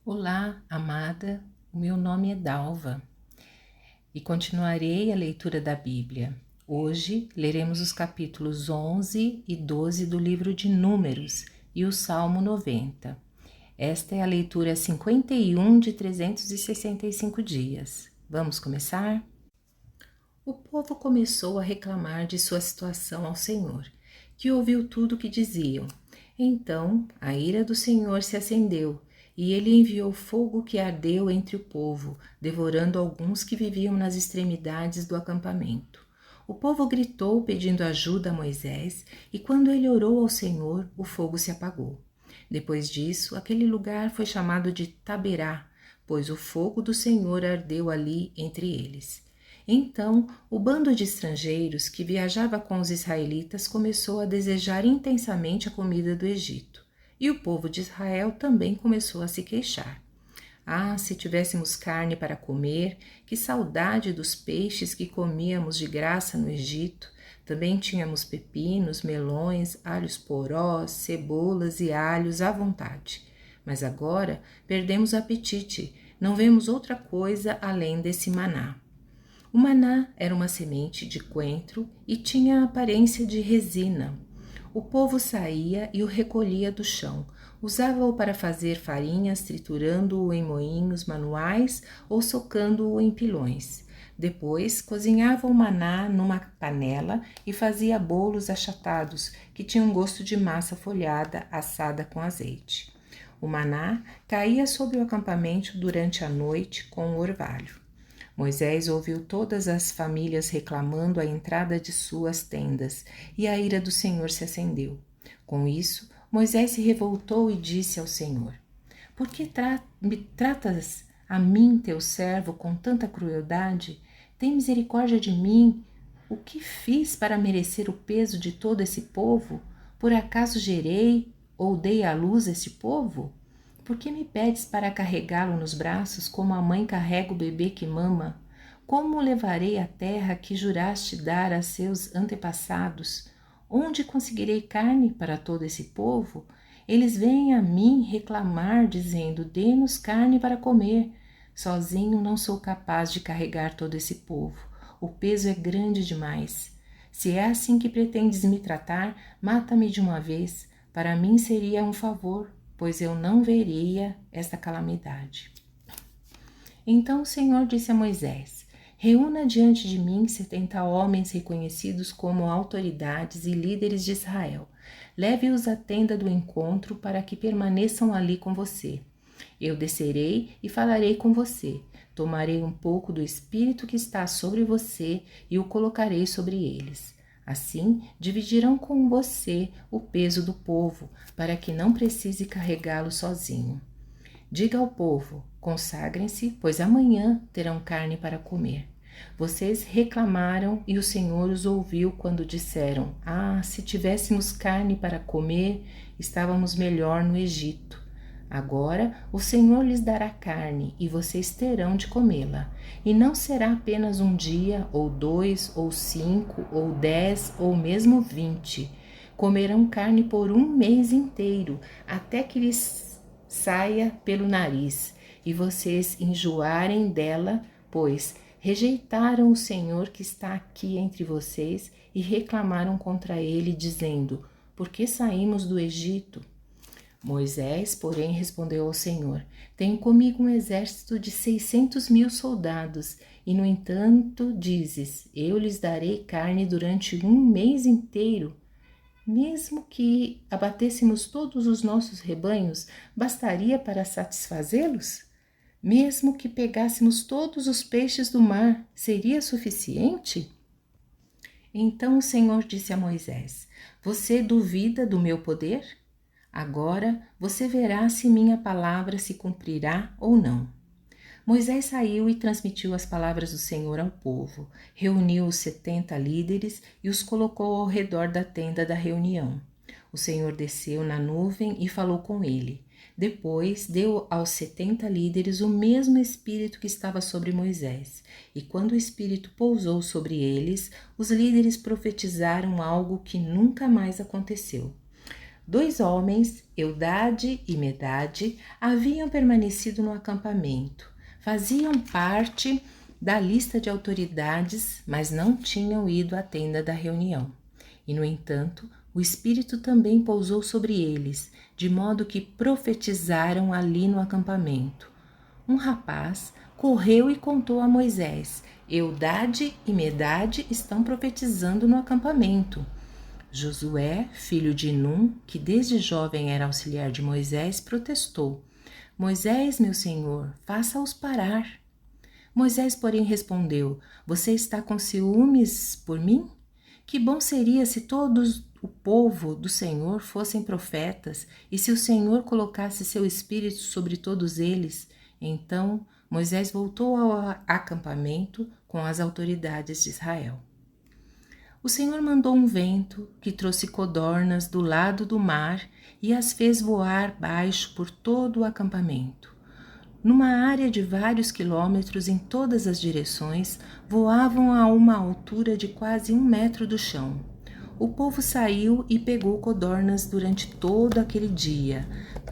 Olá, amada, o meu nome é Dalva e continuarei a leitura da Bíblia. Hoje leremos os capítulos 11 e 12 do livro de Números e o Salmo 90. Esta é a leitura 51 de 365 dias. Vamos começar? O povo começou a reclamar de sua situação ao Senhor, que ouviu tudo o que diziam. Então a ira do Senhor se acendeu, e ele enviou fogo que ardeu entre o povo, devorando alguns que viviam nas extremidades do acampamento. O povo gritou pedindo ajuda a Moisés, e quando ele orou ao Senhor, o fogo se apagou. Depois disso, aquele lugar foi chamado de Taberá, pois o fogo do Senhor ardeu ali entre eles. Então, o bando de estrangeiros que viajava com os israelitas começou a desejar intensamente a comida do Egito, e o povo de Israel também começou a se queixar. Ah, se tivéssemos carne para comer, que saudade dos peixes que comíamos de graça no Egito. Também tínhamos pepinos, melões, alhos porós, cebolas e alhos à vontade. Mas agora perdemos o apetite, não vemos outra coisa além desse maná. O maná era uma semente de coentro e tinha a aparência de resina. O povo saía e o recolhia do chão. Usava-o para fazer farinhas, triturando-o em moinhos manuais ou socando-o em pilões. Depois, cozinhava o maná numa panela e fazia bolos achatados, que tinham gosto de massa folhada assada com azeite. O maná caía sobre o acampamento durante a noite com o orvalho. Moisés ouviu todas as famílias reclamando a entrada de suas tendas, e a ira do Senhor se acendeu. Com isso, Moisés se revoltou e disse ao Senhor: Por que me tratas a mim, teu servo, com tanta crueldade? Tem misericórdia de mim. O que fiz para merecer o peso de todo esse povo? Por acaso gerei ou dei à luz esse povo? Por que me pedes para carregá-lo nos braços como a mãe carrega o bebê que mama? Como o levarei à terra que juraste dar a seus antepassados? Onde conseguirei carne para todo esse povo? Eles vêm a mim reclamar, dizendo: Dê-nos carne para comer. Sozinho não sou capaz de carregar todo esse povo. O peso é grande demais. Se é assim que pretendes me tratar, mata-me de uma vez. Para mim seria um favor, pois eu não veria esta calamidade. Então o Senhor disse a Moisés: Reúna diante de mim 70 homens reconhecidos como autoridades e líderes de Israel. Leve-os à tenda do encontro para que permaneçam ali com você. Eu descerei e falarei com você. Tomarei um pouco do espírito que está sobre você e o colocarei sobre eles. Assim, dividirão com você o peso do povo, para que não precise carregá-lo sozinho. Diga ao povo: consagrem-se, pois amanhã terão carne para comer. Vocês reclamaram e o Senhor os ouviu quando disseram: Ah, se tivéssemos carne para comer, estávamos melhor no Egito. Agora o Senhor lhes dará carne e vocês terão de comê-la. E não será apenas um dia, ou 2, ou 5, ou 10, ou mesmo 20. Comerão carne por um mês inteiro, até que lhes saia pelo nariz, e vocês enjoarem dela, pois rejeitaram o Senhor que está aqui entre vocês e reclamaram contra ele, dizendo: Por que saímos do Egito? Moisés, porém, respondeu ao Senhor: Tenho comigo um exército de 600.000 soldados, e no entanto dizes: Eu lhes darei carne durante um mês inteiro. Mesmo que abatêssemos todos os nossos rebanhos, bastaria para satisfazê-los? Mesmo que pegássemos todos os peixes do mar, seria suficiente? Então o Senhor disse a Moisés: Você duvida do meu poder? Agora você verá se minha palavra se cumprirá ou não. Moisés saiu e transmitiu as palavras do Senhor ao povo, reuniu os 70 líderes e os colocou ao redor da tenda da reunião. O Senhor desceu na nuvem e falou com ele. Depois deu aos 70 líderes o mesmo espírito que estava sobre Moisés, e quando o espírito pousou sobre eles, os líderes profetizaram algo que nunca mais aconteceu. 2 homens, Eudade e Medade, haviam permanecido no acampamento. Faziam parte da lista de autoridades, mas não tinham ido à tenda da reunião. E, no entanto, o Espírito também pousou sobre eles, de modo que profetizaram ali no acampamento. Um rapaz correu e contou a Moisés: Eudade e Medade estão profetizando no acampamento. Josué, filho de Num, que desde jovem era auxiliar de Moisés, protestou: Moisés, meu senhor, faça-os parar. Moisés, porém, respondeu: Você está com ciúmes por mim? Que bom seria se todos o povo do Senhor fossem profetas e se o Senhor colocasse seu espírito sobre todos eles. Então Moisés voltou ao acampamento com as autoridades de Israel. O Senhor mandou um vento que trouxe codornas do lado do mar e as fez voar baixo por todo o acampamento. Numa área de vários quilômetros em todas as direções, voavam a uma altura de quase 1 metro do chão. O povo saiu e pegou codornas durante todo aquele dia,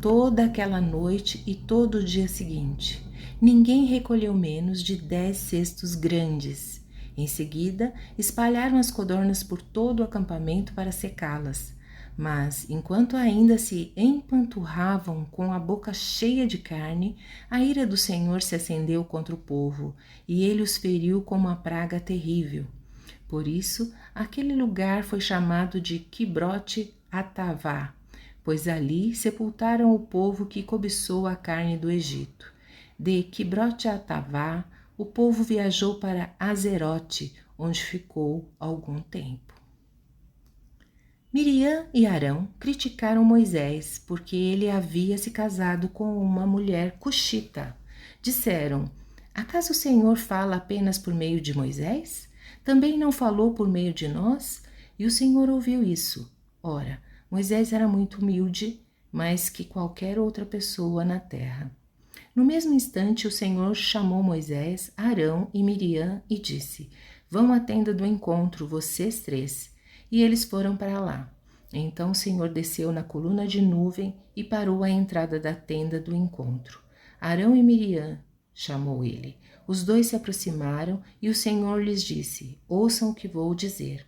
toda aquela noite e todo o dia seguinte. Ninguém recolheu menos de 10 cestos grandes. Em seguida, espalharam as codornas por todo o acampamento para secá-las. Mas, enquanto ainda se empanturravam com a boca cheia de carne, a ira do Senhor se acendeu contra o povo, e ele os feriu com uma praga terrível. Por isso, aquele lugar foi chamado de Quibrote Atavá, pois ali sepultaram o povo que cobiçou a carne do Egito. De Quibrote Atavá, o povo viajou para Azerote, onde ficou algum tempo. Miriam e Arão criticaram Moisés porque ele havia se casado com uma mulher cuxita. Disseram: Acaso o Senhor fala apenas por meio de Moisés? Também não falou por meio de nós? E o Senhor ouviu isso. Ora, Moisés era muito humilde, mais que qualquer outra pessoa na terra. No mesmo instante, o Senhor chamou Moisés, Arão e Miriam e disse: Vão à tenda do encontro, vocês 3. E eles foram para lá. Então o Senhor desceu na coluna de nuvem e parou à entrada da tenda do encontro. Arão e Miriam, chamou ele. Os 2 se aproximaram e o Senhor lhes disse: Ouçam o que vou dizer.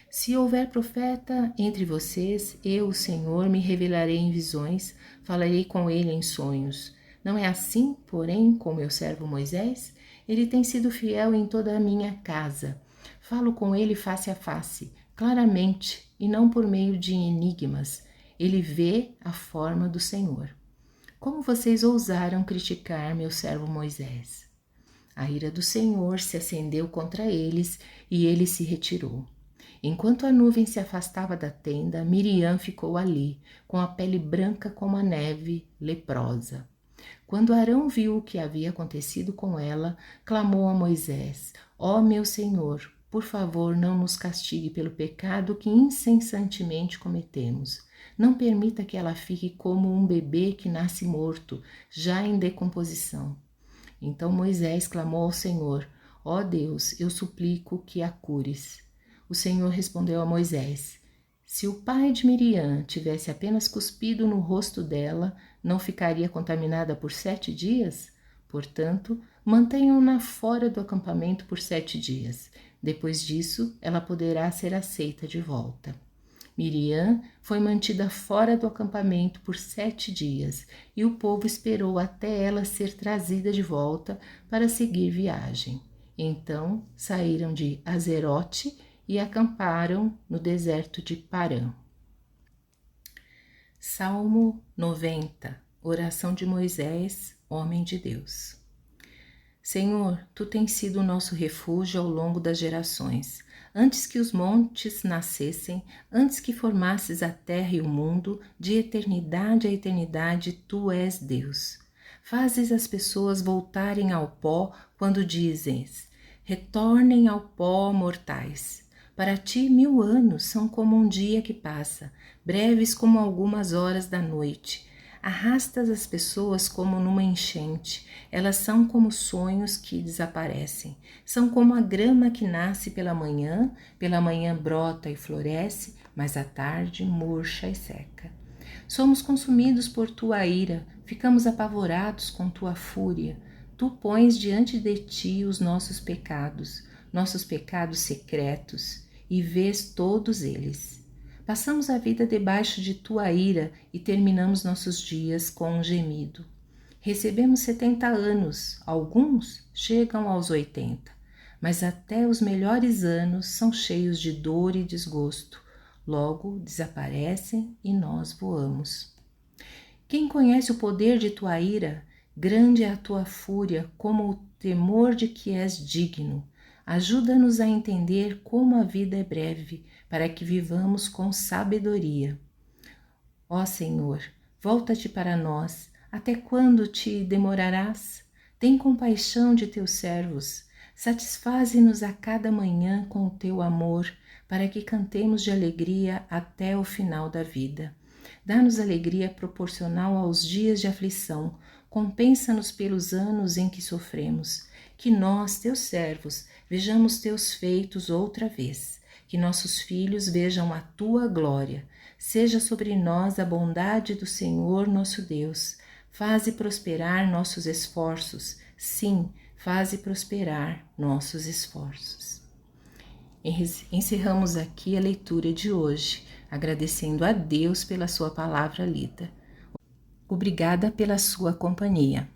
Se houver profeta entre vocês, eu, o Senhor, me revelarei em visões, falarei com ele em sonhos. Não é assim, porém, com meu servo Moisés? Ele tem sido fiel em toda a minha casa. Falo com ele face a face, claramente, e não por meio de enigmas. Ele vê a forma do Senhor. Como vocês ousaram criticar meu servo Moisés? A ira do Senhor se acendeu contra eles e ele se retirou. Enquanto a nuvem se afastava da tenda, Miriam ficou ali, com a pele branca como a neve, leprosa. Quando Arão viu o que havia acontecido com ela, clamou a Moisés: Ó meu Senhor, por favor, não nos castigue pelo pecado que incessantemente cometemos. Não permita que ela fique como um bebê que nasce morto, já em decomposição. Então Moisés clamou ao Senhor: Ó Deus, eu suplico que a cures. O Senhor respondeu a Moisés: Se o pai de Miriam tivesse apenas cuspido no rosto dela, não ficaria contaminada por 7 dias? Portanto, mantenham-na fora do acampamento por 7 dias. Depois disso, ela poderá ser aceita de volta. Miriam foi mantida fora do acampamento por 7 dias, e o povo esperou até ela ser trazida de volta para seguir viagem. Então saíram de Azerote e acamparam no deserto de Parã. Salmo 90. Oração de Moisés, homem de Deus. Senhor, Tu tens sido o nosso refúgio ao longo das gerações. Antes que os montes nascessem, antes que formasses a terra e o mundo, de eternidade a eternidade, Tu és Deus. Fazes as pessoas voltarem ao pó quando dizes: retornem ao pó, mortais. Para ti 1000 anos são como um dia que passa, breves como algumas horas da noite. Arrastas as pessoas como numa enchente, elas são como sonhos que desaparecem. São como a grama que nasce pela manhã brota e floresce, mas à tarde murcha e seca. Somos consumidos por tua ira, ficamos apavorados com tua fúria. Tu pões diante de ti os nossos pecados secretos, e vês todos eles. Passamos a vida debaixo de tua ira e terminamos nossos dias com um gemido. Recebemos 70 anos, alguns chegam aos 80, mas até os melhores anos são cheios de dor e desgosto. Logo desaparecem e nós voamos. Quem conhece o poder de tua ira? Grande é a tua fúria, como o temor de que és digno. Ajuda-nos a entender como a vida é breve, para que vivamos com sabedoria. Ó Senhor, volta-te para nós. Até quando te demorarás? Tem compaixão de teus servos. Satisfaze-nos a cada manhã com o teu amor, para que cantemos de alegria até o final da vida. Dá-nos alegria proporcional aos dias de aflição. Compensa-nos pelos anos em que sofremos. Que nós, teus servos, vejamos teus feitos outra vez. Que nossos filhos vejam a tua glória. Seja sobre nós a bondade do Senhor nosso Deus. Faze prosperar nossos esforços. Sim, faze prosperar nossos esforços. Encerramos aqui a leitura de hoje, agradecendo a Deus pela sua palavra lida. Obrigada pela sua companhia.